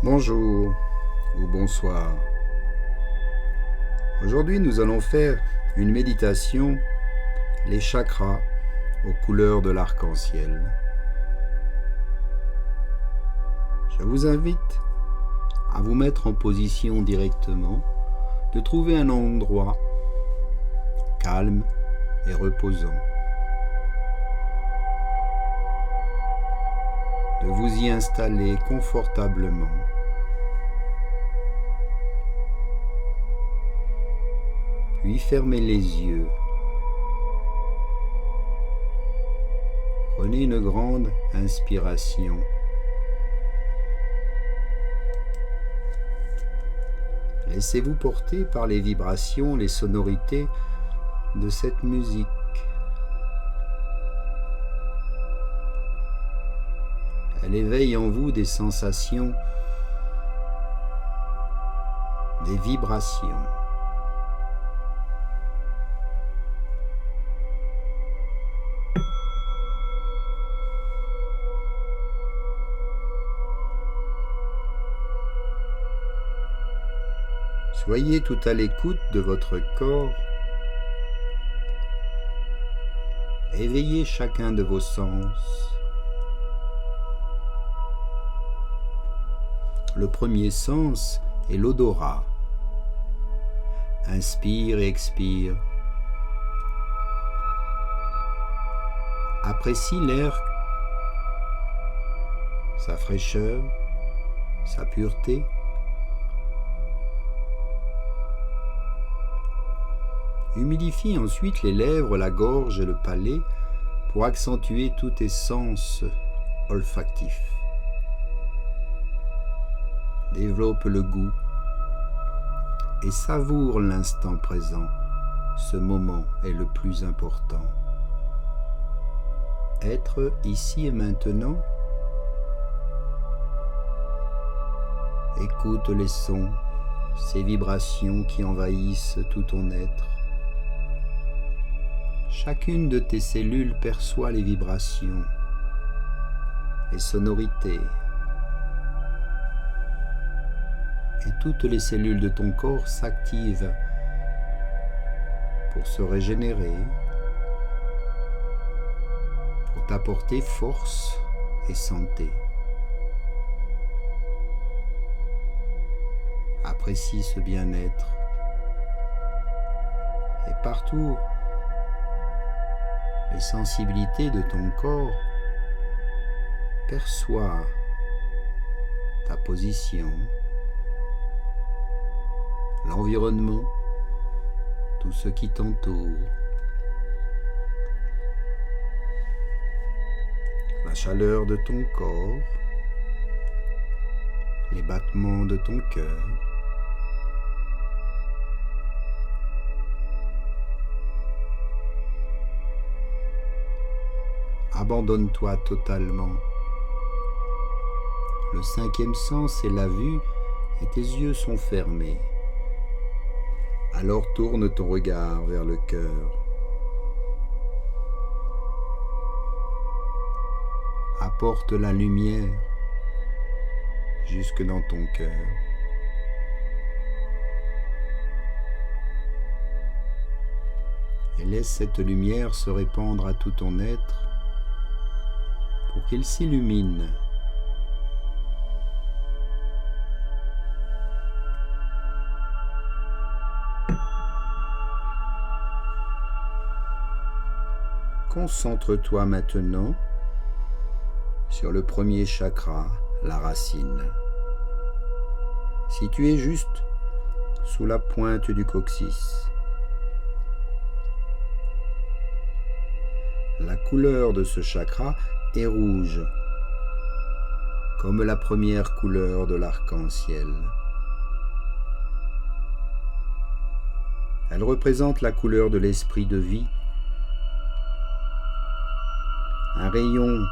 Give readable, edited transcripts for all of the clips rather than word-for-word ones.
Bonjour ou bonsoir. Aujourd'hui, nous allons faire une méditation, les chakras aux couleurs de l'arc-en-ciel. Je vous invite à vous mettre en position directement, de trouver un endroit calme et reposant, de vous y installer confortablement. Puis fermez les yeux. Prenez une grande inspiration. Laissez-vous porter par les vibrations, les sonorités de cette musique. Elle éveille en vous des sensations, des vibrations. Soyez tout à l'écoute de votre corps. Éveillez chacun de vos sens. Le premier sens est l'odorat. Inspire et expire. Apprécie l'air, sa fraîcheur, sa pureté. Humidifie ensuite les lèvres, la gorge et le palais pour accentuer tous tes sens olfactifs. Développe le goût et savoure l'instant présent. Ce moment est le plus important. Être ici et maintenant. Écoute les sons, ces vibrations qui envahissent tout ton être. Chacune de tes cellules perçoit les vibrations, les sonorités. Et toutes les cellules de ton corps s'activent pour se régénérer, pour t'apporter force et santé. Apprécie ce bien-être. Et partout, les sensibilités de ton corps perçoivent ta position, l'environnement, tout ce qui t'entoure, la chaleur de ton corps, les battements de ton cœur. Abandonne-toi totalement. Le cinquième sens est la vue et tes yeux sont fermés. Alors tourne ton regard vers le cœur. Apporte la lumière jusque dans ton cœur. Et laisse cette lumière se répandre à tout ton être pour qu'il s'illumine. Concentre-toi maintenant sur le premier chakra, la racine. Situé juste sous la pointe du coccyx. La couleur de ce chakra est rouge, comme la première couleur de l'arc-en-ciel. Elle représente la couleur de l'esprit de vie, un rayon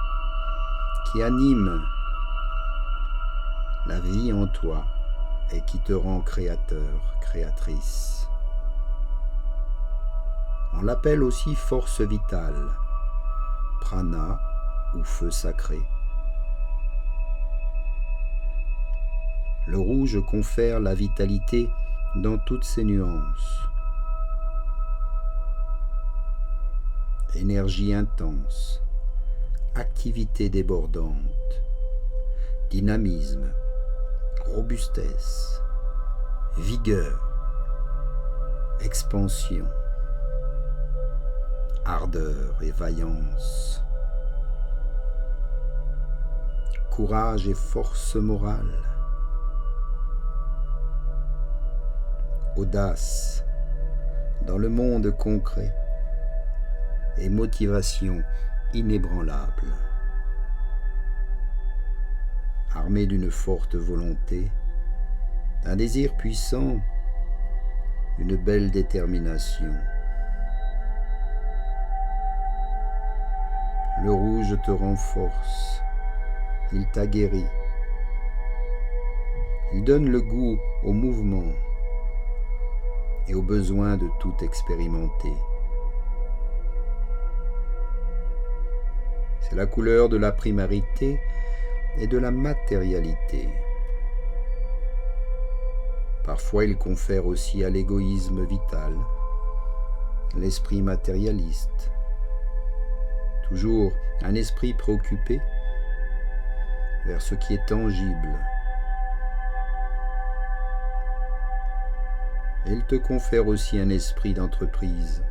qui anime la vie en toi et qui te rend créateur, créatrice. On l'appelle aussi force vitale, prana ou feu sacré. Le rouge confère la vitalité dans toutes ses nuances. Énergie intense, activité débordante, dynamisme, robustesse, vigueur, expansion, ardeur et vaillance, courage et force morale, audace dans le monde concret et motivation inébranlable. Armé d'une forte volonté, d'un désir puissant, d'une belle détermination. Le rouge te renforce, il t'aguerrit, il donne le goût au mouvement et au besoin de tout expérimenter. C'est la couleur de la primarité et de la matérialité. Parfois, il confère aussi à l'égoïsme vital, l'esprit matérialiste. Toujours un esprit préoccupé vers ce qui est tangible. Et il te confère aussi un esprit d'entreprise,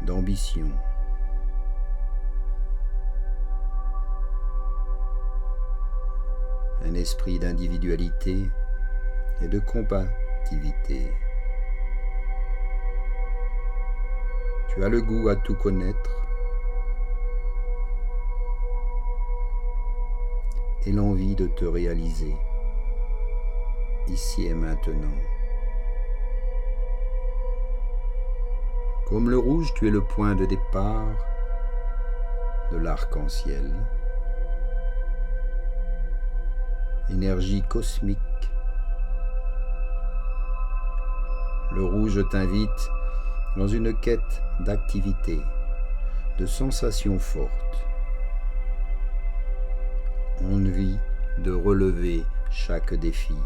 d'ambition. Un esprit d'individualité et de combativité. Tu as le goût à tout connaître et l'envie de te réaliser, ici et maintenant. Comme le rouge, tu es le point de départ de l'arc-en-ciel. Énergie cosmique. Le rouge t'invite dans une quête d'activité, de sensations fortes. Envie de relever chaque défi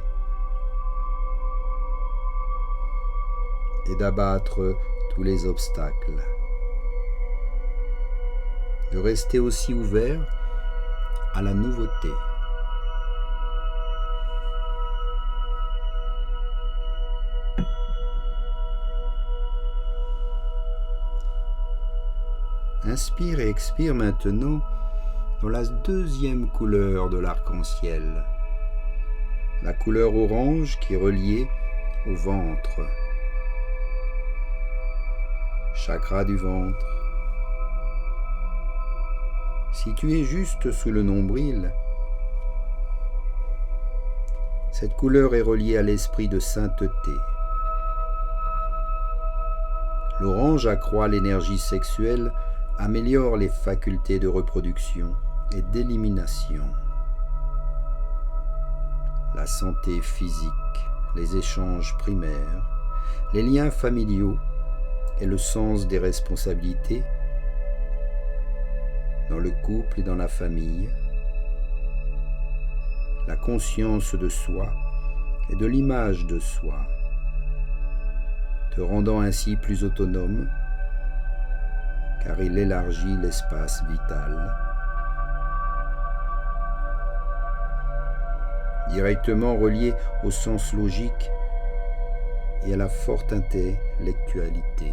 et d'abattre tous les obstacles. De rester aussi ouvert à la nouveauté. Inspire et expire maintenant dans la deuxième couleur de l'arc-en-ciel, la couleur orange qui est reliée au ventre, chakra du ventre. Situé juste sous le nombril, cette couleur est reliée à l'esprit de sainteté. L'orange accroît l'énergie sexuelle, améliore les facultés de reproduction et d'élimination. La santé physique, les échanges primaires, les liens familiaux et le sens des responsabilités dans le couple et dans la famille, la conscience de soi et de l'image de soi, te rendant ainsi plus autonome, car il élargit l'espace vital. Directement relié au sens logique et à la forte intellectualité.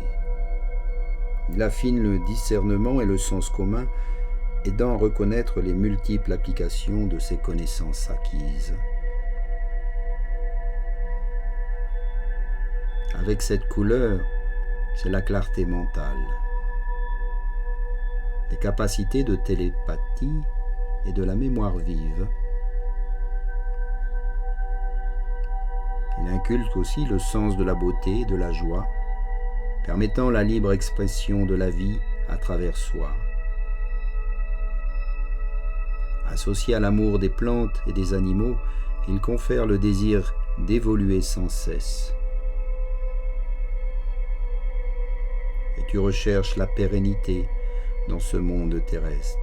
Il affine le discernement et le sens commun, aidant à reconnaître les multiples applications de ses connaissances acquises. Avec cette couleur, c'est la clarté mentale, les capacités de télépathie et de la mémoire vive. Il inculque aussi le sens de la beauté et de la joie, permettant la libre expression de la vie à travers soi. Associé à l'amour des plantes et des animaux, il confère le désir d'évoluer sans cesse. Et tu recherches la pérennité dans ce monde terrestre.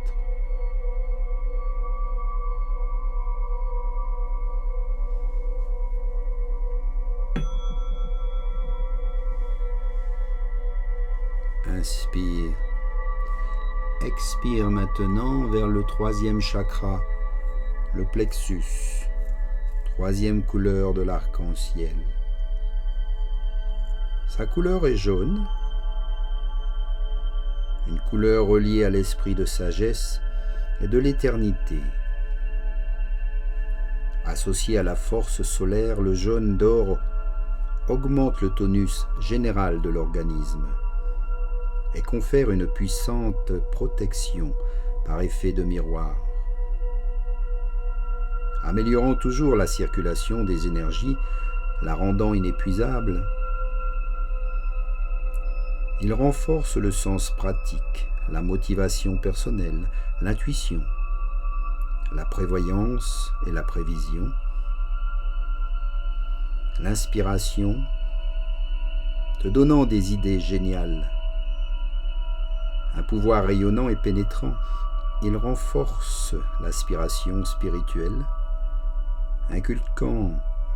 Inspire. Expire maintenant vers le troisième chakra, le plexus, troisième couleur de l'arc-en-ciel. Sa couleur est jaune, une couleur reliée à l'esprit de sagesse et de l'éternité. Associé à la force solaire, le jaune d'or augmente le tonus général de l'organisme et confère une puissante protection par effet de miroir. Améliorant toujours la circulation des énergies, la rendant inépuisable, il renforce le sens pratique, la motivation personnelle, l'intuition, la prévoyance et la prévision, l'inspiration, te donnant des idées géniales. Un pouvoir rayonnant et pénétrant, il renforce l'aspiration spirituelle, inculquant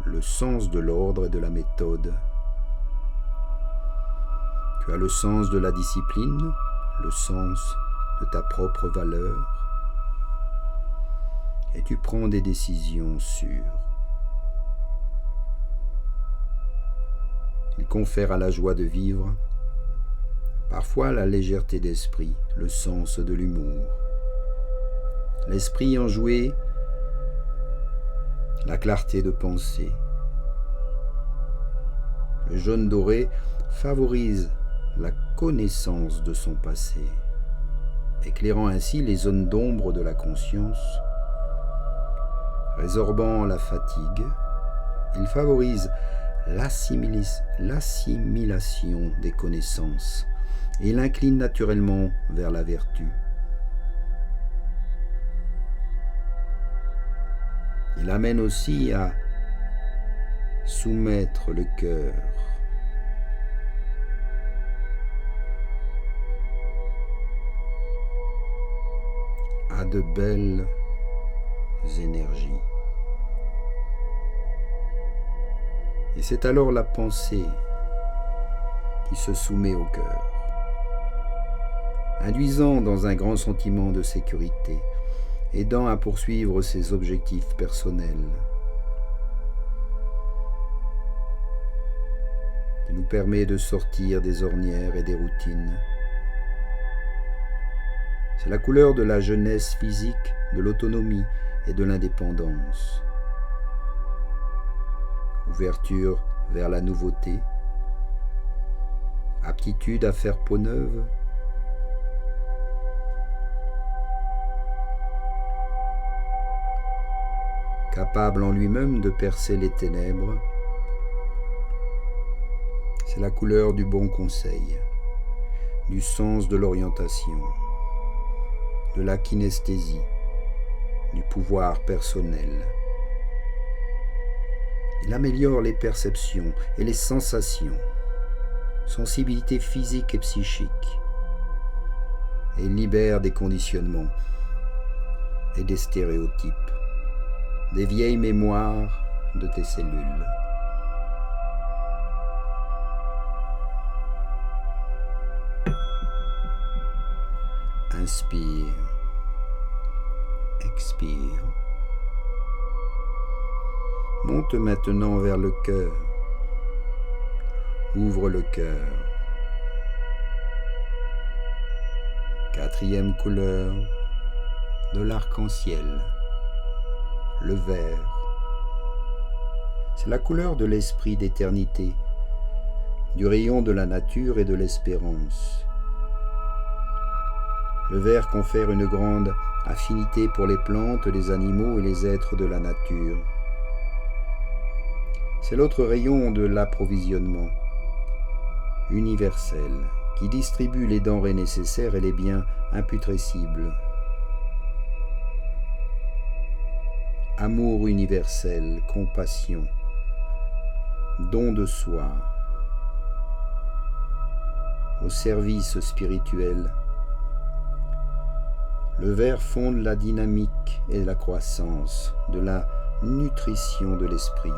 le sens de l'ordre et de la méthode. Tu as le sens de la discipline, le sens de ta propre valeur, et tu prends des décisions sûres. Il confère à la joie de vivre, parfois la légèreté d'esprit, le sens de l'humour. L'esprit enjoué, la clarté de pensée. Le jaune doré favorise la connaissance de son passé, éclairant ainsi les zones d'ombre de la conscience. Résorbant la fatigue, il favorise l'assimilation des connaissances et il incline naturellement vers la vertu. Il amène aussi à soumettre le cœur à de belles énergies. Et c'est alors la pensée qui se soumet au cœur, induisant dans un grand sentiment de sécurité, aidant à poursuivre ses objectifs personnels. Il nous permet de sortir des ornières et des routines. C'est la couleur de la jeunesse physique, de l'autonomie et de l'indépendance. Ouverture vers la nouveauté, aptitude à faire peau neuve, capable en lui-même de percer les ténèbres. C'est la couleur du bon conseil, du sens de l'orientation, de la kinesthésie, du pouvoir personnel. Il améliore les perceptions et les sensations, sensibilité physique et psychique, et il libère des conditionnements et des stéréotypes, des vieilles mémoires de tes cellules. Inspire, expire. Monte maintenant vers le cœur. Ouvre le cœur. Quatrième couleur de l'arc-en-ciel, le vert. C'est la couleur de l'esprit d'éternité, du rayon de la nature et de l'espérance. Le vert confère une grande affinité pour les plantes, les animaux et les êtres de la nature. C'est l'autre rayon de l'approvisionnement universel qui distribue les denrées nécessaires et les biens imputrescibles. Amour universel, compassion, don de soi, au service spirituel. Le vert fonde la dynamique et la croissance de la nutrition de l'esprit,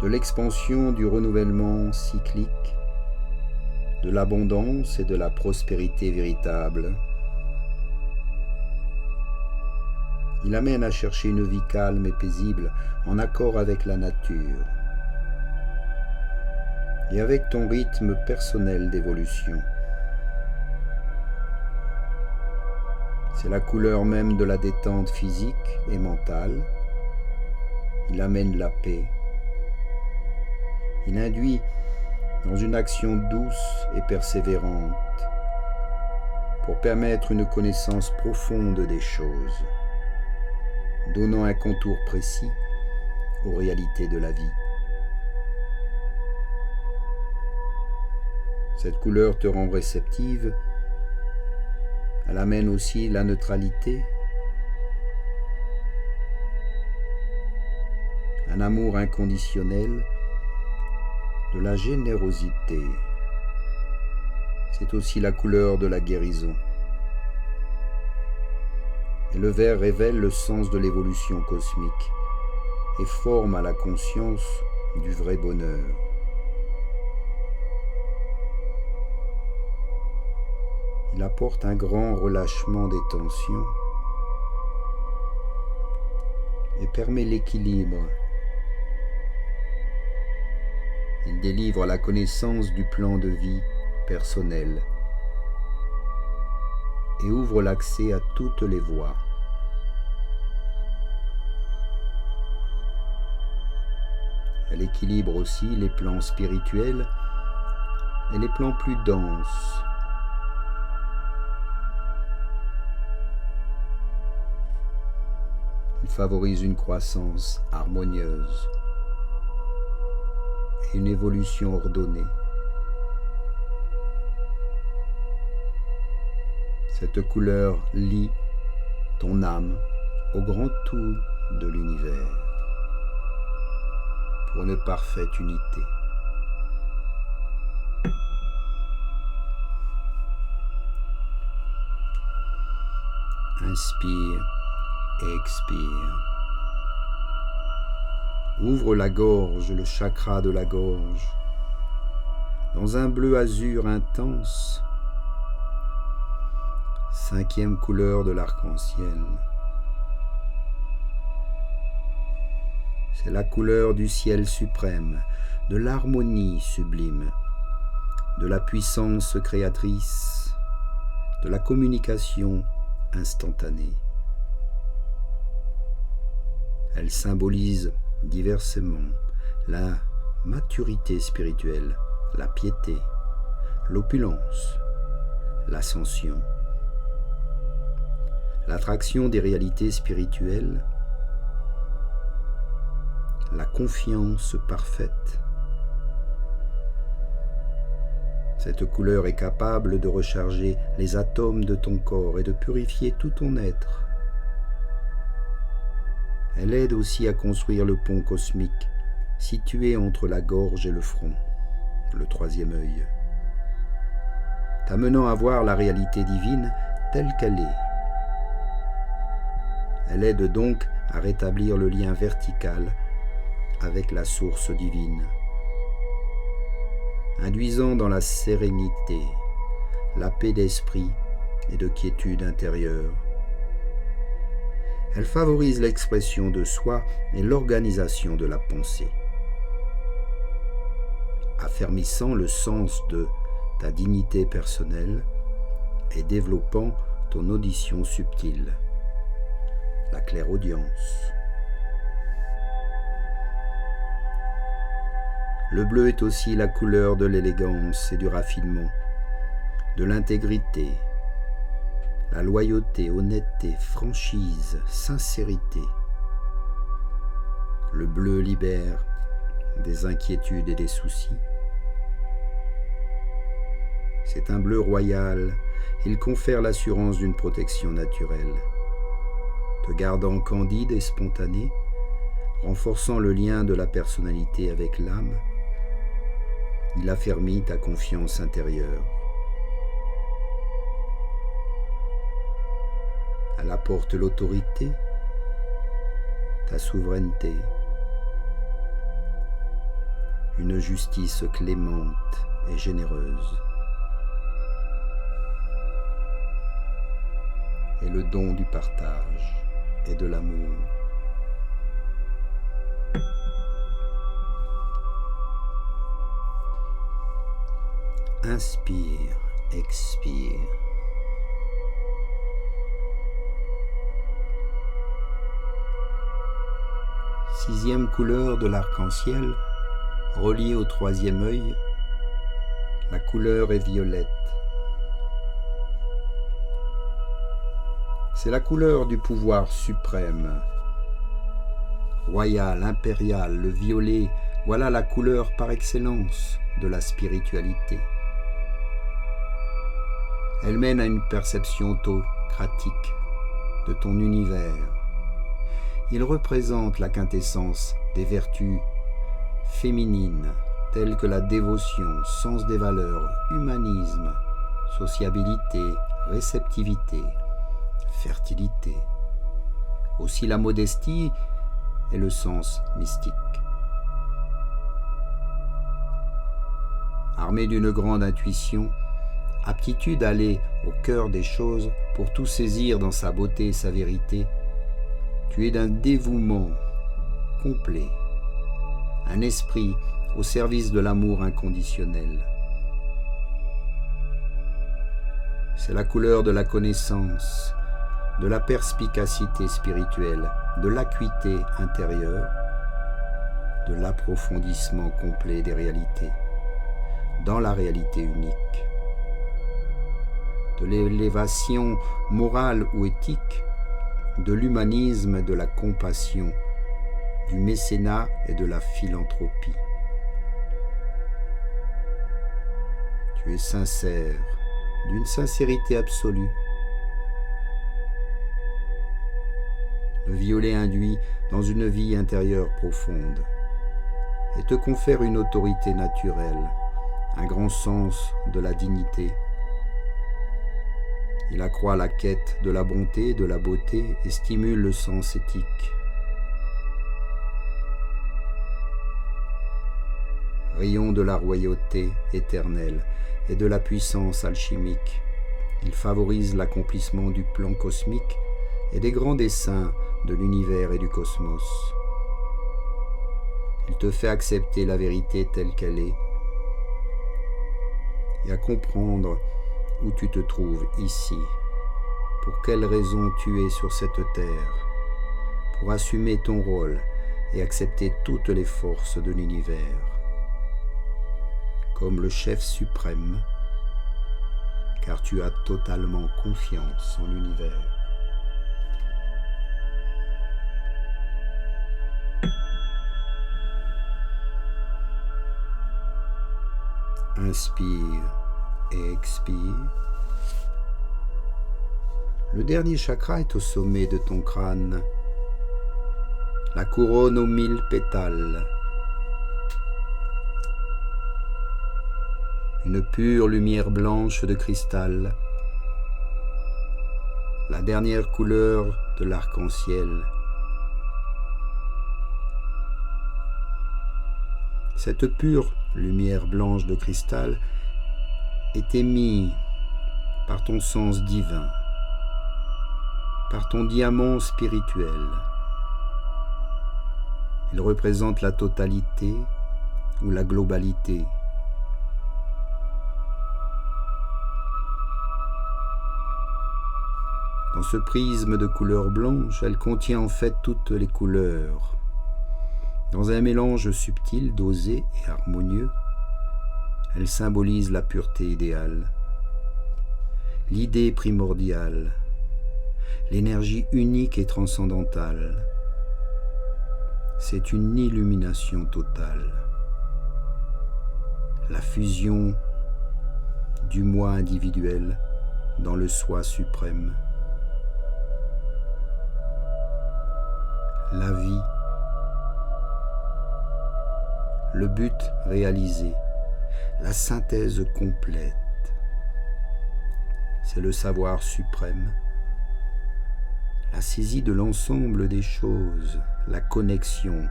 de l'expansion du renouvellement cyclique, de l'abondance et de la prospérité véritable. Il amène à chercher une vie calme et paisible, en accord avec la nature et avec ton rythme personnel d'évolution. C'est la couleur même de la détente physique et mentale. Il amène la paix. Il induit dans une action douce et persévérante pour permettre une connaissance profonde des choses, donnant un contour précis aux réalités de la vie. Cette couleur te rend réceptive. Elle amène aussi la neutralité, un amour inconditionnel, de la générosité. C'est aussi la couleur de la guérison. Et le vert révèle le sens de l'évolution cosmique et forme à la conscience du vrai bonheur. Il apporte un grand relâchement des tensions et permet l'équilibre. Il délivre la connaissance du plan de vie personnel et ouvre l'accès à toutes les voies. Elle équilibre aussi les plans spirituels et les plans plus denses. Il favorise une croissance harmonieuse et une évolution ordonnée. Cette couleur lie ton âme au grand tout de l'univers pour une parfaite unité. Inspire et expire. Ouvre la gorge, le chakra de la gorge, dans un bleu azur intense, 5e couleur de l'arc-en-ciel. C'est la couleur du ciel suprême, de l'harmonie sublime, de la puissance créatrice, de la communication instantanée. Elle symbolise diversement la maturité spirituelle, la piété, l'opulence, l'ascension, l'attraction des réalités spirituelles, la confiance parfaite. Cette couleur est capable de recharger les atomes de ton corps et de purifier tout ton être. Elle aide aussi à construire le pont cosmique situé entre la gorge et le front, le 3e œil, t'amenant à voir la réalité divine telle qu'elle est. Elle aide donc à rétablir le lien vertical avec la source divine, induisant dans la sérénité, la paix d'esprit et de quiétude intérieure. Elle favorise l'expression de soi et l'organisation de la pensée, affermissant le sens de ta dignité personnelle et développant ton audition subtile, la clairaudience. Le bleu est aussi la couleur de l'élégance et du raffinement, de l'intégrité, la loyauté, honnêteté, franchise, sincérité. Le bleu libère des inquiétudes et des soucis. C'est un bleu royal. Il confère l'assurance d'une protection naturelle, te gardant candide et spontané, renforçant le lien de la personnalité avec l'âme. Il affermit ta confiance intérieure. Elle apporte l'autorité, ta souveraineté, une justice clémente et généreuse. est le don du partage et de l'amour. Inspire, expire. Sixième couleur de l'arc-en-ciel, reliée au troisième œil, la couleur est violette. C'est la couleur du pouvoir suprême. Royal, impérial, le violet, voilà la couleur par excellence de la spiritualité. Elle mène à une perception autocratique de ton univers. Il représente la quintessence des vertus féminines telles que la dévotion, sens des valeurs, humanisme, sociabilité, réceptivité, fertilité. Aussi la modestie et le sens mystique. Armé d'une grande intuition, aptitude à aller au cœur des choses pour tout saisir dans sa beauté et sa vérité, tu es d'un dévouement complet, un esprit au service de l'amour inconditionnel. C'est la couleur de la connaissance, de la perspicacité spirituelle, de l'acuité intérieure, de l'approfondissement complet des réalités, dans la réalité unique, de l'élévation morale ou éthique, de l'humanisme et de la compassion, du mécénat et de la philanthropie. Tu es sincère, d'une sincérité absolue. Le violet induit dans une vie intérieure profonde et te confère une autorité naturelle, un grand sens de la dignité. Il accroît la quête de la bonté, de la beauté et stimule le sens éthique. Rayon de la royauté éternelle et de la puissance alchimique, il favorise l'accomplissement du plan cosmique et des grands desseins de l'univers et du cosmos. Il te fait accepter la vérité telle qu'elle est et à comprendre où tu te trouves ici, pour quelle raison tu es sur cette terre, pour assumer ton rôle et accepter toutes les forces de l'univers. Comme le chef suprême, car tu as totalement confiance en l'univers. Inspire et expire. Le dernier chakra est au sommet de ton crâne, la couronne aux 1000 pétales. Une pure lumière blanche de cristal, la dernière couleur de l'arc-en-ciel. Cette pure lumière blanche de cristal est émise par ton sens divin, par ton diamant spirituel. Il représente la totalité ou la globalité. Dans ce prisme de couleur blanche, elle contient en fait toutes les couleurs. Dans un mélange subtil, dosé et harmonieux, elle symbolise la pureté idéale, l'idée primordiale, l'énergie unique et transcendantale. C'est une illumination totale, la fusion du moi individuel dans le soi suprême. La vie, le but réalisé, la synthèse complète, c'est le savoir suprême, la saisie de l'ensemble des choses, la connexion,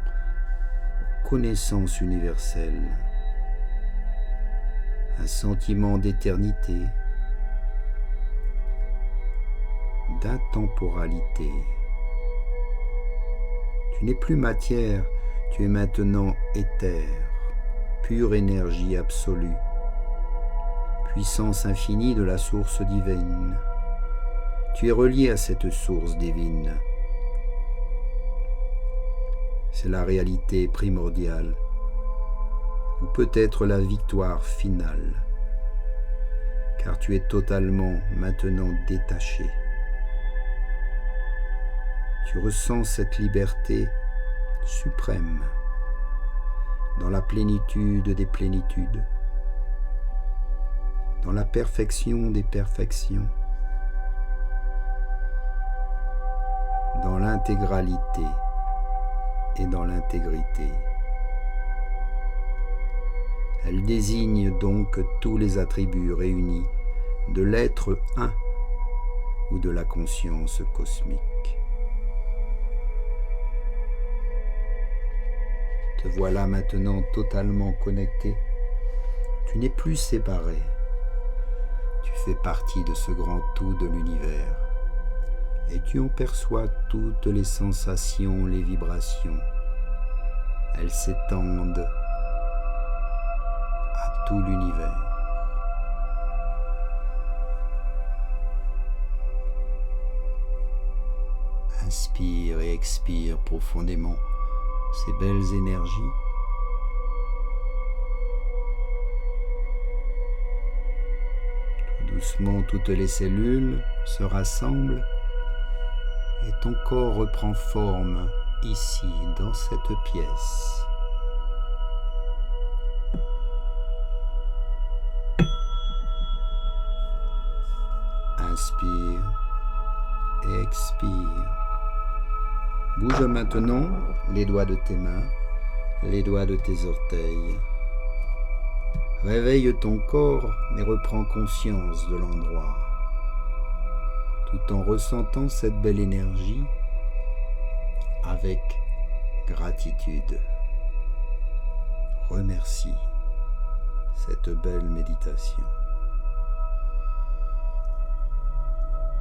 connaissance universelle, un sentiment d'éternité, d'intemporalité. Tu n'es plus matière, tu es maintenant éther, pure énergie absolue, puissance infinie de la source divine. Tu es relié à cette source divine. C'est la réalité primordiale, ou peut-être la victoire finale, car tu es totalement maintenant détaché. Tu ressens cette liberté suprême, dans la plénitude des plénitudes, dans la perfection des perfections, dans l'intégralité et dans l'intégrité. Elle désigne donc tous les attributs réunis de l'être un ou de la conscience cosmique. Te voilà maintenant totalement connecté. Tu n'es plus séparé. Tu fais partie de ce grand tout de l'univers. Et tu en perçois toutes les sensations, les vibrations. Elles s'étendent à tout l'univers. Inspire et expire profondément ces belles énergies. Tout doucement, toutes les cellules se rassemblent et ton corps reprend forme ici, dans cette pièce. Inspire et expire. Bouge maintenant les doigts de tes mains, les doigts de tes orteils. Réveille ton corps et reprends conscience de l'endroit, tout en ressentant cette belle énergie avec gratitude. Remercie cette belle méditation.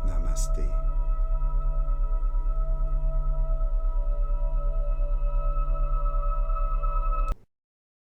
Namasté.